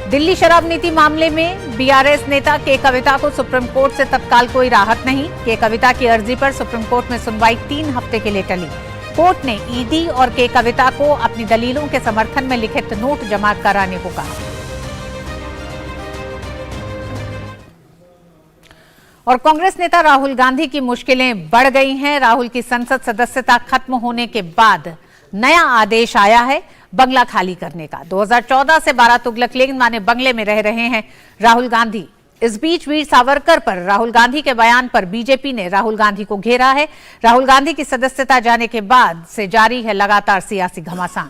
दिल्ली शराब नीति मामले में बीआरएस नेता के कविता को सुप्रीम कोर्ट से तत्काल कोई राहत नहीं। के कविता की अर्जी पर सुप्रीम कोर्ट में सुनवाई 3 हफ्ते के लिए टली। कोर्ट ने ईडी और के कविता को अपनी दलीलों के समर्थन में लिखित नोट जमा कराने को कहा। और कांग्रेस नेता राहुल गांधी की मुश्किलें बढ़ गई हैं। राहुल की संसद सदस्यता खत्म होने के बाद नया आदेश आया है बंगला खाली करने का। 2014 से 12 तुगलक लेन माने बंगले में रह रहे हैं राहुल गांधी। इस बीच वीर सावरकर पर राहुल गांधी के बयान पर बीजेपी ने राहुल गांधी को घेरा है। राहुल गांधी की सदस्यता जाने के बाद से जारी है लगातार सियासी घमासान।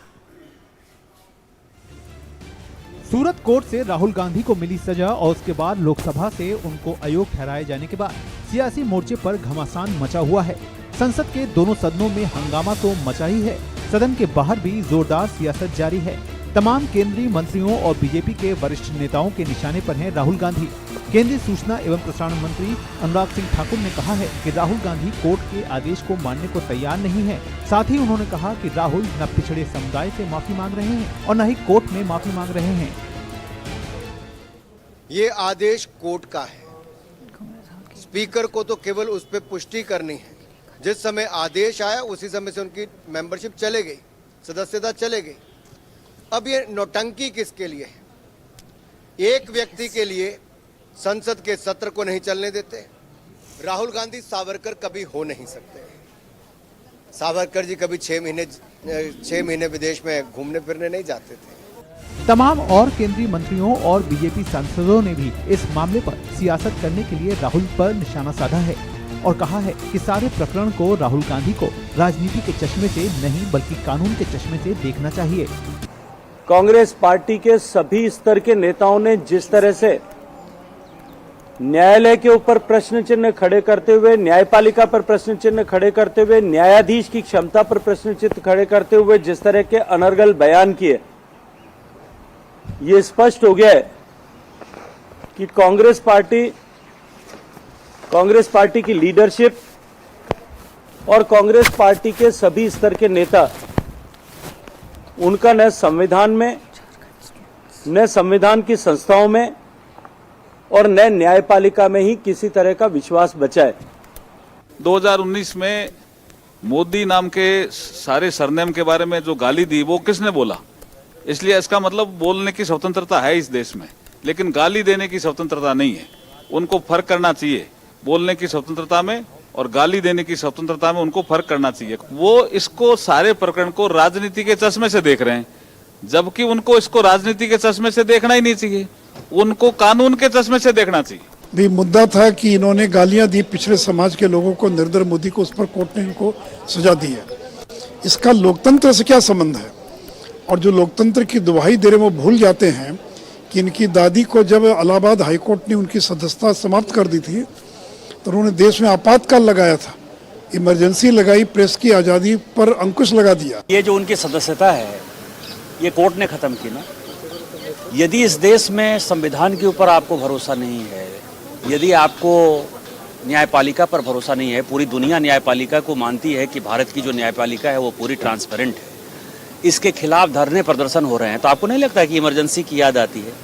सूरत कोर्ट से राहुल गांधी को मिली सजा और उसके बाद लोकसभा से उनको अयोग्य ठहराए जाने के बाद सियासी मोर्चे पर घमासान मचा हुआ है। संसद के दोनों सदनों में हंगामा तो मचा ही है, सदन के बाहर भी जोरदार सियासत जारी है। तमाम केंद्रीय मंत्रियों और बीजेपी के वरिष्ठ नेताओं के निशाने पर हैं राहुल गांधी। केंद्रीय सूचना एवं प्रसारण मंत्री अनुराग सिंह ठाकुर ने कहा है कि राहुल गांधी कोर्ट के आदेश को मानने को तैयार नहीं है। साथ ही उन्होंने कहा कि राहुल न पिछड़े समुदाय से माफी मांग रहे हैं और न ही कोर्ट में माफी मांग रहे हैं। ये आदेश कोर्ट का है, स्पीकर को तो केवल उस पर पुष्टि करनी है। जिस समय आदेश आया उसी समय से उनकी मेंबरशिप चले गई, सदस्यता चले गई। अब ये नौटंकी किसके लिए है? एक व्यक्ति के लिए संसद के सत्र को नहीं चलने देते। राहुल गांधी सावरकर कभी हो नहीं सकते। सावरकर जी कभी 6 महीने विदेश में घूमने फिरने नहीं जाते थे। तमाम और केंद्रीय मंत्रियों और बीजेपी सांसदों ने भी इस मामले पर सियासत करने के लिए राहुल पर निशाना साधा है और कहा है कि सारे प्रकरण को राहुल गांधी को राजनीति के चश्मे से नहीं बल्कि कानून के चश्मे से देखना चाहिए। कांग्रेस पार्टी के सभी स्तर के नेताओं ने जिस तरह से न्यायालय के ऊपर प्रश्न चिन्ह खड़े करते हुए, न्यायपालिका पर प्रश्न चिन्ह खड़े करते हुए, न्यायाधीश की क्षमता पर प्रश्न चिन्ह खड़े करते हुए जिस तरह के अनर्गल बयान किए, ये स्पष्ट हो गया है कि कांग्रेस पार्टी की लीडरशिप और कांग्रेस पार्टी के सभी स्तर के नेता, उनका न संविधान में, न संविधान की संस्थाओं में और न न्यायपालिका में ही किसी तरह का विश्वास बचा है। 2019 में मोदी नाम के सारे सरनेम के बारे में जो गाली दी वो किसने बोला? इसलिए इसका मतलब बोलने की स्वतंत्रता है इस देश में, लेकिन गाली देने की स्वतंत्रता नहीं है। उनको फर्क करना चाहिए, बोलने की स्वतंत्रता में और गाली देने की स्वतंत्रता में उनको फर्क करना चाहिए। वो इसको सारे प्रकरण को राजनीति के चश्मे से देख रहे हैं, जबकि उनको इसको राजनीति के चश्मे से देखना ही नहीं चाहिए, उनको कानून के चश्मे से देखना चाहिए। भी मुद्दा था कि इन्होंने गालियां दी पिछड़े समाज के लोगों को, नरेंद्र मोदी को, उस पर कोर्ट ने इनको सजा दी है। इसका लोकतंत्र से क्या संबंध है? और जो लोकतंत्र की दुहाई दे रहे वो भूल जाते हैं कि इनकी दादी को जब इलाहाबाद हाईकोर्ट ने उनकी सदस्यता समाप्त कर दी थी तो उन्होंने देश में आपातकाल लगाया था, इमरजेंसी लगाई, प्रेस की आज़ादी पर अंकुश लगा दिया। ये जो उनकी सदस्यता है ये कोर्ट ने खत्म की ना। यदि इस देश में संविधान के ऊपर आपको भरोसा नहीं है, यदि आपको न्यायपालिका पर भरोसा नहीं है, पूरी दुनिया न्यायपालिका को मानती है कि भारत की जो न्यायपालिका है वो पूरी ट्रांसपेरेंट है, इसके खिलाफ धरने प्रदर्शन हो रहे हैं, तो आपको नहीं लगता कि इमरजेंसी की याद आती है?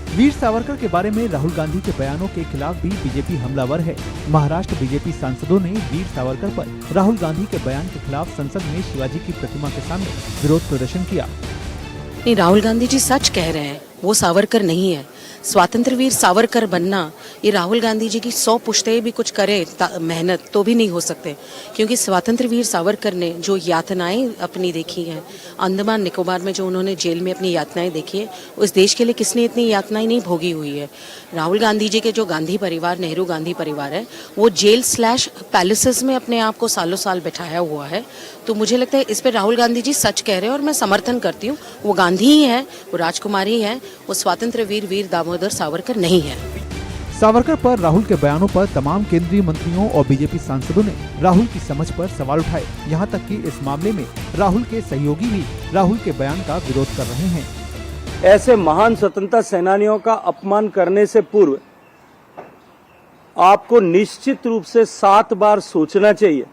वीर सावरकर के बारे में राहुल गांधी के बयानों के खिलाफ भी बीजेपी हमलावर है। महाराष्ट्र बीजेपी सांसदों ने वीर सावरकर पर राहुल गांधी के बयान के खिलाफ संसद में शिवाजी की प्रतिमा के सामने विरोध प्रदर्शन किया। नहीं, राहुल गांधी जी सच कह रहे हैं, वो सावरकर नहीं है। स्वातंत्र वीर सावरकर बनना, ये राहुल गांधी जी की 100 पुश्ते भी कुछ करे मेहनत तो भी नहीं हो सकते, क्योंकि स्वातंत्र वीर सावरकर ने जो यातनाएं अपनी देखी हैं, अंडमान निकोबार में जो उन्होंने जेल में अपनी यातनाएं देखी है, उस देश के लिए किसने इतनी यातनाएं नहीं भोगी हुई है। राहुल गांधी जी के जो गांधी परिवार, नेहरू गांधी परिवार है, वो जेल / पैलेसेस में अपने आप को सालों साल बैठाया हुआ है। तो मुझे लगता है इस पर राहुल गांधी जी सच कह रहे हैं और मैं समर्थन करती हूँ। वो गांधी ही है, वो राजकुमारी है, वो स्वतंत्र वीर दामोदर सावरकर नहीं है। सावरकर पर राहुल के बयानों पर तमाम केंद्रीय मंत्रियों और बीजेपी सांसदों ने राहुल की समझ पर सवाल उठाए। यहाँ तक कि इस मामले में राहुल के सहयोगी भी राहुल के बयान का विरोध कर रहे हैं। ऐसे महान स्वतंत्रता सेनानियों का अपमान करने से पूर्व आपको निश्चित रूप से 7 बार सोचना चाहिए।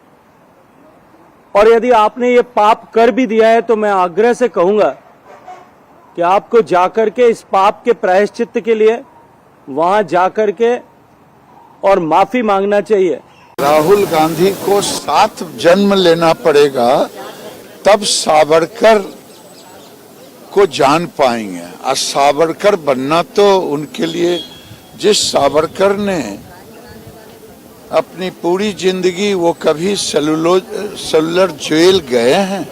और यदि आपने ये पाप कर भी दिया है तो मैं आग्रह से कहूंगा कि आपको जाकर के इस पाप के प्रायश्चित्त के लिए वहां जाकर के और माफी मांगना चाहिए। राहुल गांधी को 7 जन्म लेना पड़ेगा, तब सावरकर को जान पाएंगे। और सावरकर बनना तो उनके लिए, जिस सावरकर ने अपनी पूरी जिंदगी, वो कभी सेलुलर जेल गए हैं,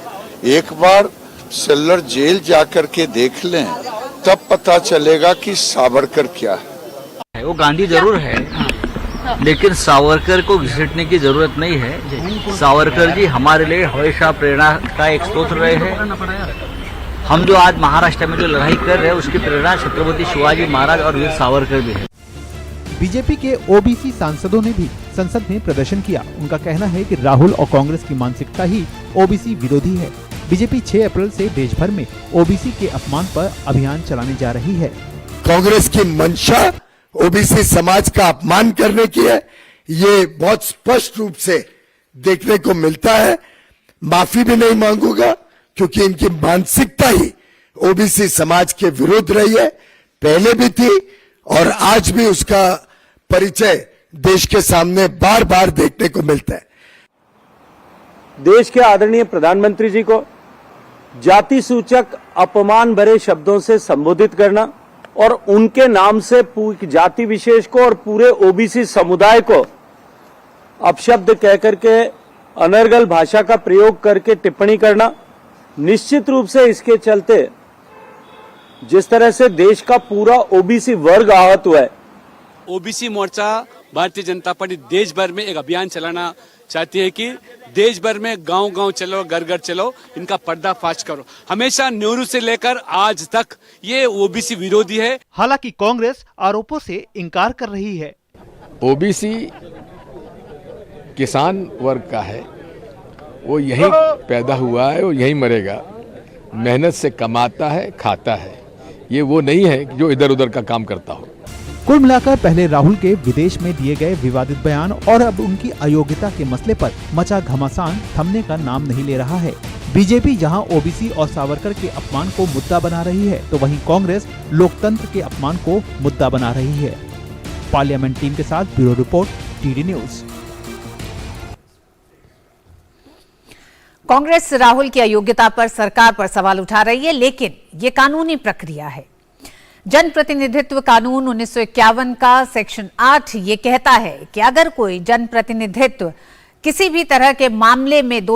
एक बार सेलुलर जेल जाकर के देख लें, तब पता चलेगा कि सावरकर क्या है। वो गांधी जरूर है, लेकिन सावरकर को घसीटने की जरूरत नहीं है। सावरकर जी हमारे लिए हमेशा प्रेरणा का एक स्रोत रहे हैं। हम जो आज महाराष्ट्र में जो लड़ाई कर रहे हैं, उसकी प्रेरणा छत्रपति शिवाजी महाराज और वीर सावरकर भी है। बीजेपी के ओबीसी सांसदों ने भी संसद में प्रदर्शन किया। उनका कहना है कि राहुल और कांग्रेस की मानसिकता ही ओबीसी विरोधी है। बीजेपी 6 अप्रैल से देश भर में ओबीसी के अपमान पर अभियान चलाने जा रही है। कांग्रेस की मंशा ओबीसी समाज का अपमान करने की है, ये बहुत स्पष्ट रूप से देखने को मिलता है। माफी भी नहीं मांगूंगा, क्योंकि इनकी मानसिकता ही ओबीसी समाज के विरुद्ध रही है, पहले भी थी और आज भी उसका परिचय देश के सामने बार बार देखने को मिलता है। देश के आदरणीय प्रधानमंत्री जी को जाति सूचक अपमान भरे शब्दों से संबोधित करना और उनके नाम से जाति विशेष को और पूरे ओबीसी समुदाय को अपशब्द कह करके अनर्गल भाषा का प्रयोग करके टिप्पणी करना, निश्चित रूप से इसके चलते जिस तरह से देश का पूरा ओबीसी वर्ग आहत हुआ है। ओबीसी मोर्चा भारतीय जनता पार्टी देश भर में एक अभियान चलाना चाहती है कि देश भर में गांव-गांव चलो, घर-घर चलो, इनका पर्दाफाश करो। हमेशा नेहरू से लेकर आज तक ये ओबीसी विरोधी है। हालांकि कांग्रेस आरोपों से इनकार कर रही है। ओबीसी किसान वर्ग का है, वो यहीं पैदा हुआ है, वो यहीं मरेगा, मेहनत से कमाता है, खाता है। ये वो नहीं है जो इधर उधर का काम करता हो। कुल मिलाकर पहले राहुल के विदेश में दिए गए विवादित बयान और अब उनकी अयोग्यता के मसले पर मचा घमासान थमने का नाम नहीं ले रहा है। बीजेपी जहां ओबीसी और सावरकर के अपमान को मुद्दा बना रही है, तो वहीं कांग्रेस लोकतंत्र के अपमान को मुद्दा बना रही है। पार्लियामेंट टीम के साथ bureau report, TD news. Congress Rahul की अयोग्यता पर सरकार पर सवाल उठा रही है, लेकिन ये कानूनी प्रक्रिया है। जन प्रतिनिधित्व कानून 1951 का सेक्शन 8 ये कहता है कि अगर कोई जन प्रतिनिधित्व किसी भी तरह के मामले में दोषी